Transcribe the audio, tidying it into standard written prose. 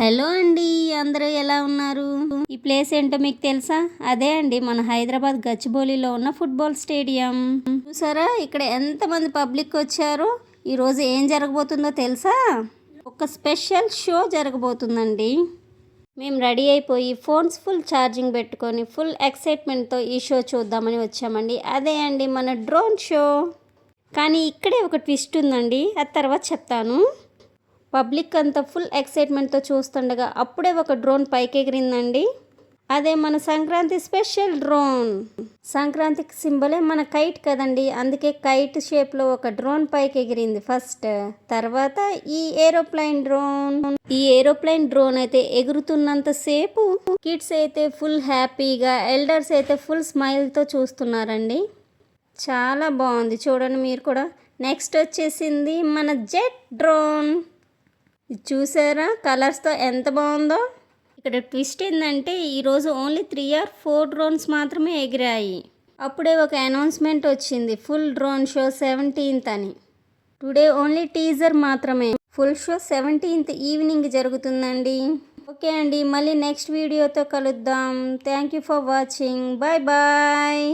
Hello అండి, అందరూ ఎలా ఉన్నారు? ఈ ప్లేస్ ఏంటో మీకు తెలుసా? అదే అండి మన హైదరాబాద్ గచ్చిబౌలిలో ఉన్న ఫుట్బాల్ స్టేడియం. చూసారా ఇక్కడ ఎంతమంది పబ్లిక్ వచ్చారో. ఈరోజు ఏం జరగబోతుందో తెలుసా? ఒక స్పెషల్ షో జరగబోతుందండి. మేము రెడీ అయిపోయి ఫోన్స్ ఫుల్ ఛార్జింగ్ పెట్టుకొని ఫుల్ ఎక్సైట్మెంట్తో ఈ షో చూద్దామని వచ్చామండి. అదే అండి మన డ్రోన్ షో. కానీ ఇక్కడే ఒక ట్విస్ట్ ఉందండి, అది తర్వాత చెప్తాను. పబ్లిక్ అంతా ఫుల్ ఎక్సైట్మెంట్తో చూస్తుండగా అప్పుడే ఒక డ్రోన్ పైకి ఎగిరిందండి. అదే మన సంక్రాంతి స్పెషల్ డ్రోన్. సంక్రాంతికి సింబలే మన కైట్ కదండి, అందుకే కైట్ షేప్లో ఒక డ్రోన్ పైకి ఎగిరింది ఫస్ట్. తర్వాత ఈ ఏరోప్లైన్ డ్రోన్ అయితే ఎగురుతున్నంతసేపు కిడ్స్ అయితే ఫుల్ హ్యాపీగా, ఎల్డర్స్ అయితే ఫుల్ స్మైల్తో చూస్తున్నారండి. చాలా బాగుంది చూడండి మీరు కూడా. నెక్స్ట్ వచ్చేసింది మన జెట్ డ్రోన్. చూసారా కలర్స్తో ఎంత బాగుందో. ఇక్కడ ట్విస్ట్ ఏంటంటే ఈరోజు ఓన్లీ 3 or 4 డ్రోన్స్ మాత్రమే ఎగిరాయి. అప్పుడే ఒక అనౌన్స్మెంట్ వచ్చింది, ఫుల్ డ్రోన్ షో 17th అని. టుడే ఓన్లీ టీజర్ మాత్రమే, ఫుల్ షో 17th ఈవినింగ్ జరుగుతుందండి. ఓకే అండి, మళ్ళీ నెక్స్ట్ వీడియోతో కలుద్దాం. Thank you for watching. Bye bye.